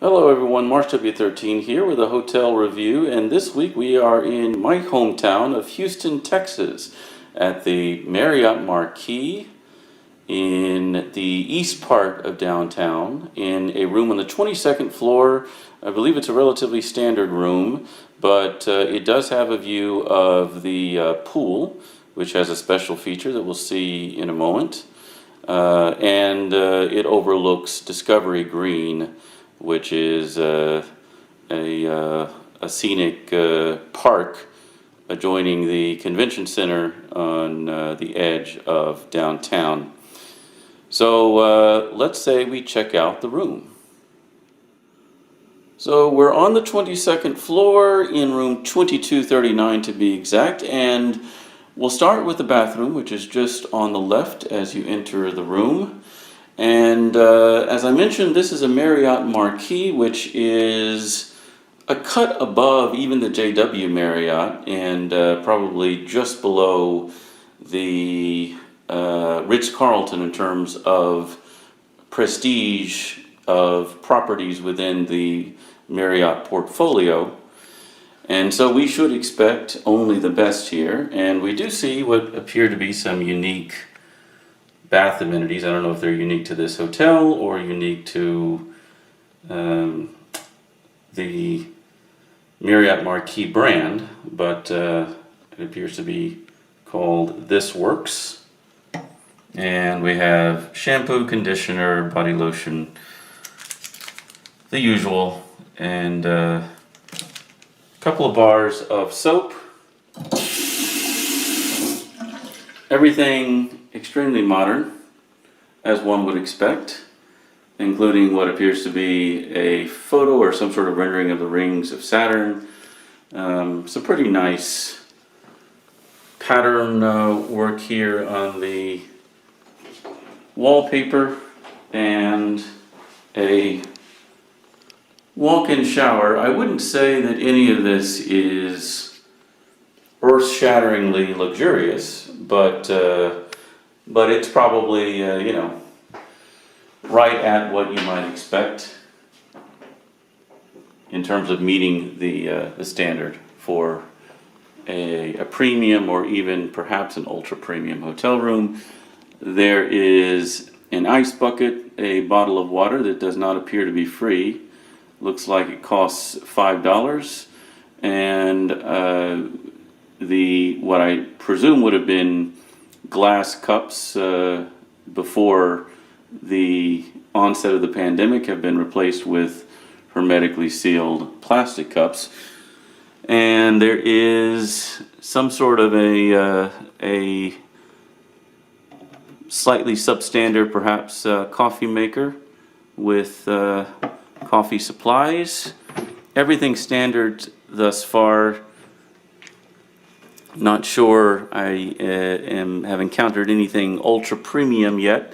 Hello everyone, March W13 here with a hotel review, and this week we are in my hometown of Houston, Texas at the Marriott Marquis in the east part of downtown in a room on the 22nd floor. I believe it's a relatively standard room, but it does have a view of the pool, which has a special feature that we'll see in a moment. And it overlooks Discovery Green, which is a scenic park adjoining the convention center on the edge of downtown. So let's say we check out the room. So we're on the 22nd floor in room 2239 to be exact, and we'll start with the bathroom, which is just on the left as you enter the room. And as I mentioned, this is a Marriott Marquis, which is a cut above even the JW Marriott and probably just below the Ritz-Carlton in terms of prestige of properties within the Marriott portfolio. And so we should expect only the best here. And we do see what appear to be some unique bath amenities. I don't know if they're unique to this hotel or unique to the Marriott Marquis brand, but it appears to be called This Works. And we have shampoo, conditioner, body lotion, the usual, and a couple of bars of soap. Everything extremely modern, as one would expect, including what appears to be a photo or some sort of rendering of the rings of Saturn. Some pretty nice pattern work here on the wallpaper, and a walk-in shower. I wouldn't say that any of this is earth-shatteringly luxurious, but it's probably, right at what you might expect in terms of meeting the standard for a premium or even perhaps an ultra-premium hotel room. There is an ice bucket, a bottle of water that does not appear to be free. Looks like it costs $5, and what I presume would have been glass cups before the onset of the pandemic have been replaced with hermetically sealed plastic cups. And there is some sort of a slightly substandard, perhaps, coffee maker with coffee supplies. Everything standard thus far. Not sure I have encountered anything ultra premium yet.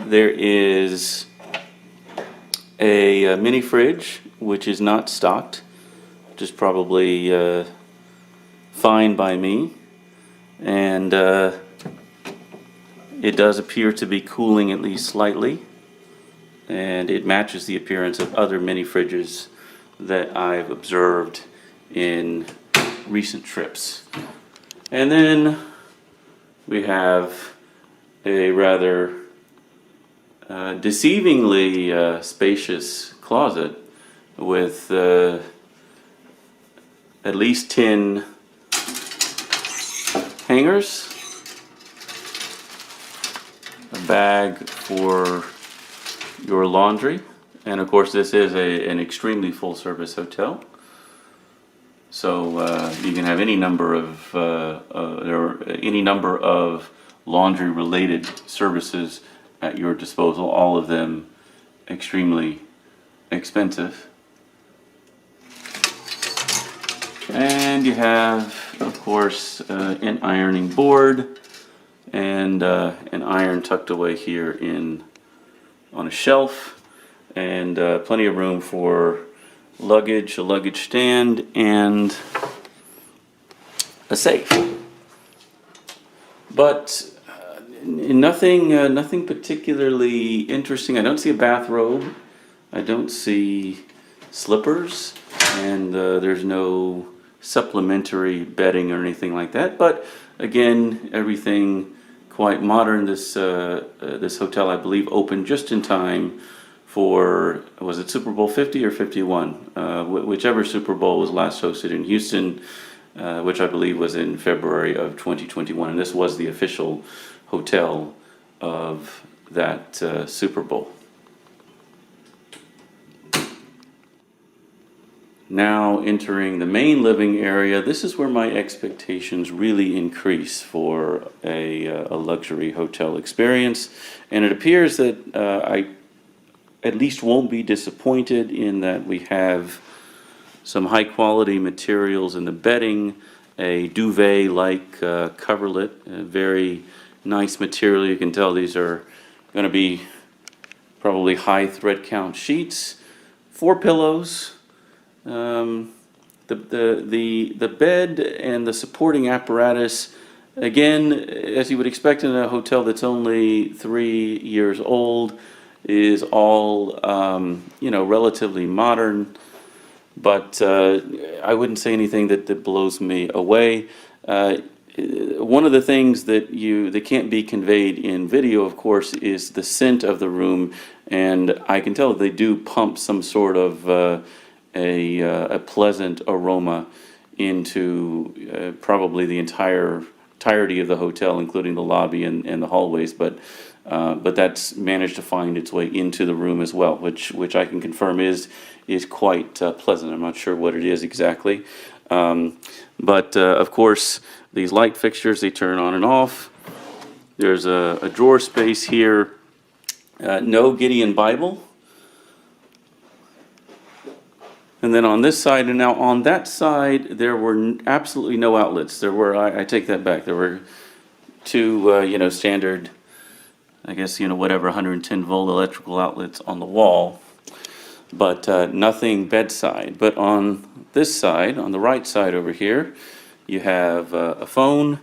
There is a mini fridge which is not stocked, which is probably fine by me, and it does appear to be cooling at least slightly, and it matches the appearance of other mini fridges that I've observed in recent trips. And then we have a rather deceivingly spacious closet with at least 10 hangers, a bag for your laundry, and of course this is an extremely full-service hotel. So you can have any number of laundry-related services at your disposal. All of them extremely expensive. And you have, of course, an ironing board and an iron tucked away here on a shelf, and plenty of room for luggage, a luggage stand, and a safe. But nothing particularly interesting. I don't see a bathrobe. I don't see slippers, and there's no supplementary bedding or anything like that. But again, everything quite modern. This hotel, I believe, opened just in time for, was it Super Bowl 50 or 51? Whichever Super Bowl was last hosted in Houston, which I believe was in February of 2021, and this was the official hotel of that Super Bowl. Now entering the main living area, this is where my expectations really increase for a luxury hotel experience, and it appears that I at least won't be disappointed in that we have some high quality materials in the bedding, a duvet-like coverlet, a very nice material. You can tell these are going to be probably high thread count sheets, 4 pillows. The bed and the supporting apparatus, again, as you would expect in a hotel that's only 3 years old, is all relatively modern. But I wouldn't say anything that blows me away. One of the things that can't be conveyed in video, of course, is the scent of the room, and I can tell they do pump some sort of a pleasant aroma into probably the entirety of the hotel, including the lobby and the hallways. But that's managed to find its way into the room as well, which I can confirm is quite pleasant. I'm not sure what it is exactly, but of course these light fixtures, they turn on and off. There's a drawer space here. No Gideon Bible. And then on this side, and now on that side, there were absolutely no outlets. There were, I take that back. There were two, standard, I guess, whatever, 110 volt electrical outlets on the wall, but nothing bedside. But on this side, on the right side over here, you have a phone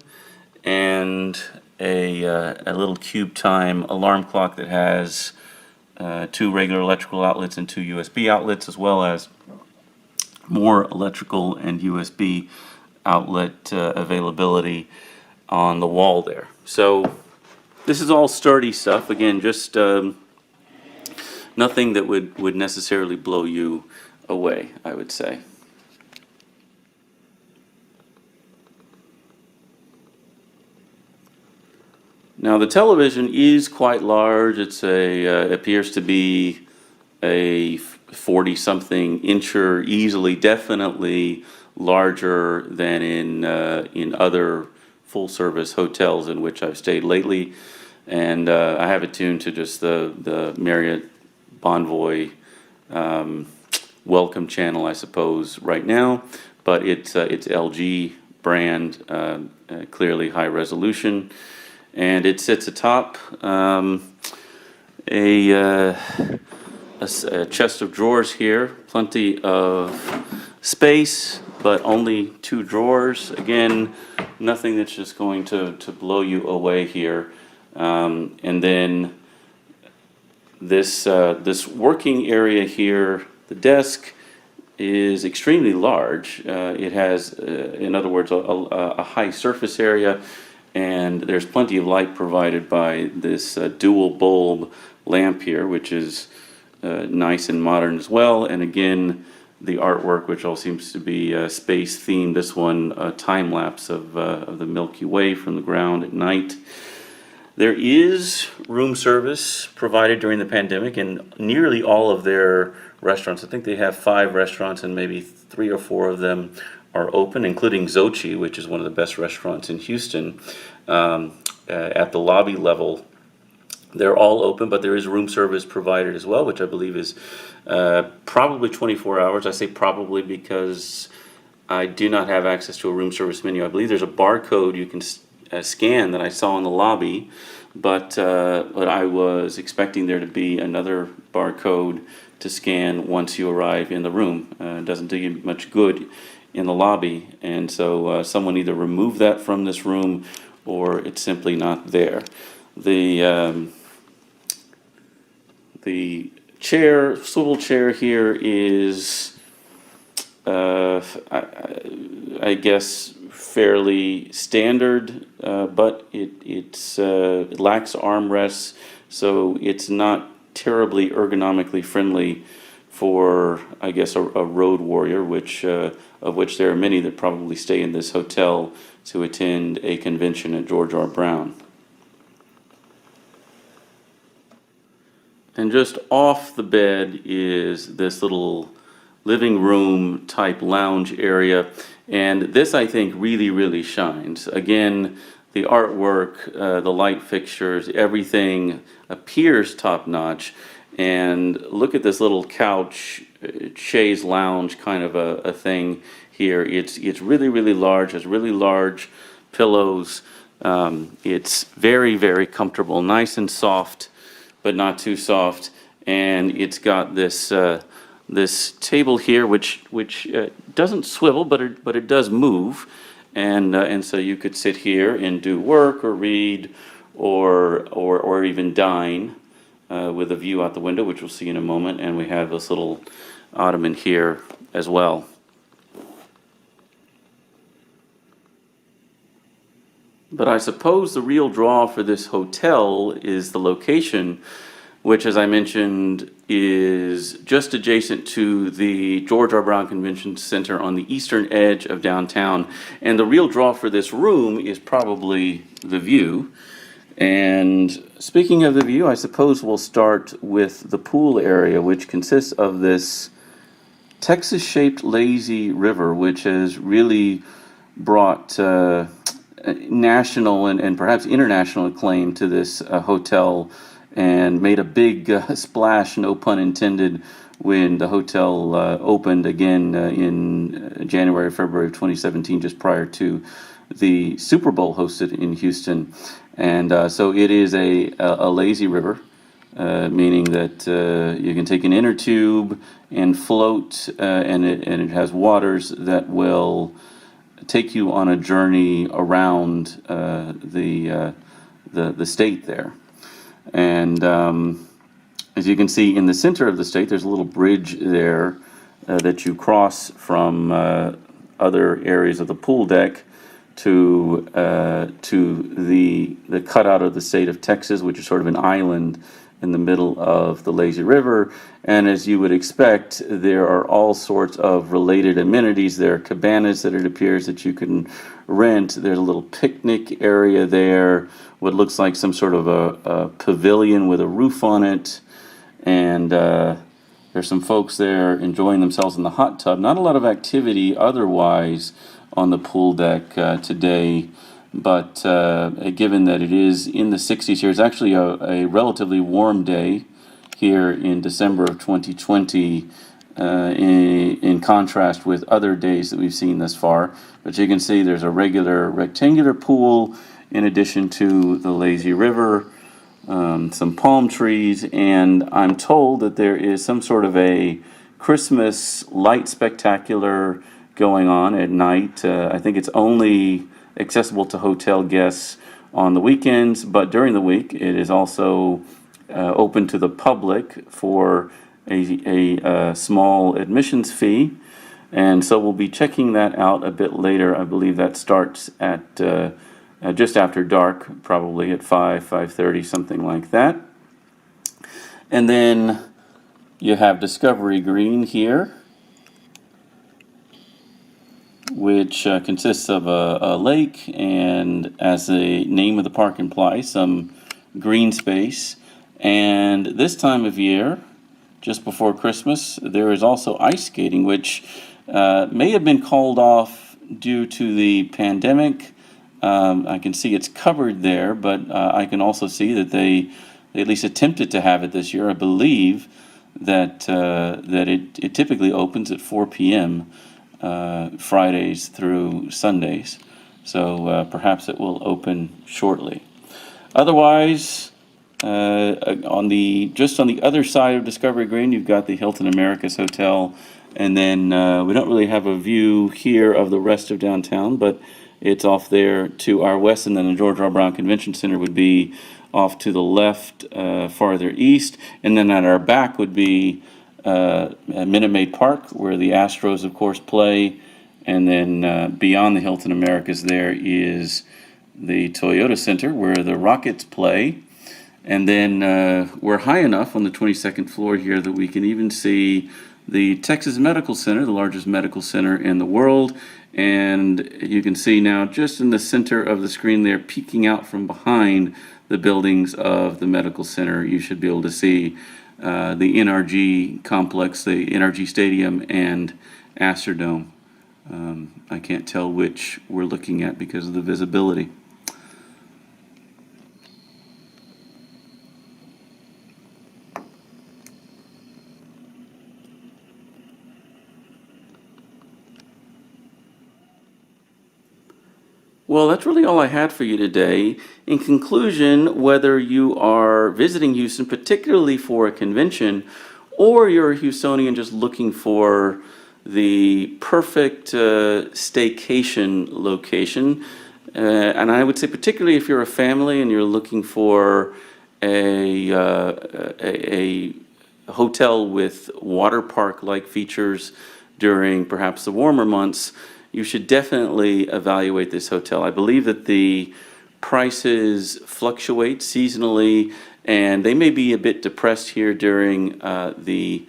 and a little cube time alarm clock that has 2 regular electrical outlets and 2 USB outlets, as well as more electrical and USB outlet availability on the wall there. So this is all sturdy stuff. Again, just nothing that would necessarily blow you away, I would say. Now the television is quite large. It's appears to be a 40-something incher, easily, definitely larger than in other full-service hotels in which I've stayed lately, and I have it tuned to just the Marriott Bonvoy welcome channel, I suppose, right now. But it's LG brand, clearly high resolution, and it sits atop a chest of drawers here, plenty of space, but only 2 drawers. Again, nothing that's just going to blow you away here. And then this working area here, the desk is extremely large. It has, in other words, a high surface area, and there's plenty of light provided by this dual bulb lamp here, which is nice and modern as well. And again, the artwork, which all seems to be space themed. This one, a time lapse of the Milky Way from the ground at night. There is room service provided during the pandemic in nearly all of their restaurants. I think they have 5 restaurants, and maybe 3 or 4 of them are open, including Xochi, which is one of the best restaurants in Houston. At the lobby level, they're all open, but there is room service provided as well, which I believe is probably 24 hours. I say probably because I do not have access to a room service menu. I believe there's a barcode you can scan that I saw in the lobby, but I was expecting there to be another barcode to scan once you arrive in the room. It doesn't do you much good in the lobby, and so someone either removed that from this room or it's simply not there. The swivel chair here is, I guess, fairly standard, but it lacks armrests, so it's not terribly ergonomically friendly for, I guess, a road warrior, of which there are many that probably stay in this hotel to attend a convention at George R. Brown. And just off the bed is this little living room type lounge area. And this, I think, really, really shines. Again, the artwork, the light fixtures, everything appears top notch. And look at this little couch, chaise lounge kind of a thing here. It's really, really large, has really large pillows. It's very, very comfortable, nice and soft, but not too soft. And it's got this this table here, which doesn't swivel, but it does move. And so you could sit here and do work or read or even dine with a view out the window, which we'll see in a moment. And we have this little ottoman here as well. But I suppose the real draw for this hotel is the location, which, as I mentioned, is just adjacent to the George R. Brown Convention Center on the eastern edge of downtown. And the real draw for this room is probably the view. And speaking of the view, I suppose we'll start with the pool area, which consists of this Texas-shaped lazy river, which has really brought national and perhaps international acclaim to this hotel, and made a big splash, no pun intended, when the hotel opened again in January, February of 2017, just prior to the Super Bowl hosted in Houston. And so it is a lazy river, meaning that you can take an inner tube and float, and it has waters that will take you on a journey around the state there. And as you can see in the center of the state, there's a little bridge there that you cross from other areas of the pool deck to the cutout of the state of Texas, which is sort of an island in the middle of the lazy river. And as you would expect, there are all sorts of related amenities. There are cabanas that it appears that you can rent. There's a little picnic area there, what looks like some sort of a pavilion with a roof on it. And there's some folks there enjoying themselves in the hot tub. Not a lot of activity otherwise on the pool deck today. But given that it is in the 60s here, it's actually a relatively warm day here in December of 2020, in contrast with other days that we've seen thus far. But you can see there's a regular rectangular pool in addition to the lazy river, some palm trees, and I'm told that there is some sort of a Christmas light spectacular going on at night. I think it's only accessible to hotel guests on the weekends, but during the week it is also open to the public for a small admissions fee. And so we'll be checking that out a bit later. I believe that starts at just after dark, probably at 5:30, something like that. And then you have Discovery Green here, which consists of a lake and, as the name of the park implies, some green space. And this time of year, just before Christmas, there is also ice skating, which may have been called off due to the pandemic. I can see it's covered there, but I can also see that they at least attempted to have it this year. I believe that it typically opens at 4 p.m. Fridays through Sundays, so perhaps it will open shortly. Otherwise, on the other side of Discovery Green, you've got the Hilton Americas Hotel, and then we don't really have a view here of the rest of downtown, but it's off there to our west, and then the George R. Brown Convention Center would be off to the left, farther east, and then at our back would be Minute Maid Park, where the Astros, of course, play, and then beyond the Hilton Americas there is the Toyota Center, where the Rockets play. And then we're high enough on the 22nd floor here that we can even see the Texas Medical Center, the largest medical center in the world. And you can see now just in the center of the screen there, peeking out from behind the buildings of the medical center, you should be able to see the NRG complex, the NRG Stadium, and Astrodome. I can't tell which we're looking at because of the visibility. Well, that's really all I had for you today. In conclusion, whether you are visiting Houston, particularly for a convention, or you're a Houstonian just looking for the perfect staycation location, and I would say particularly if you're a family and you're looking for a hotel with water park-like features during perhaps the warmer months, you should definitely evaluate this hotel. I believe that the prices fluctuate seasonally, and they may be a bit depressed here during the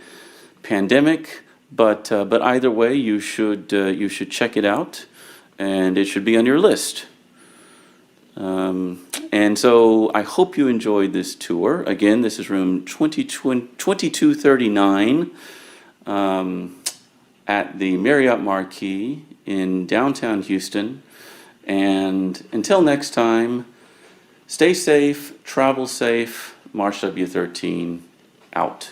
pandemic. But either way, you should check it out, and it should be on your list. And so I hope you enjoyed this tour. Again, this is room 2239 at the Marriott Marquis in downtown Houston. And until next time, stay safe, travel safe. March W13 out.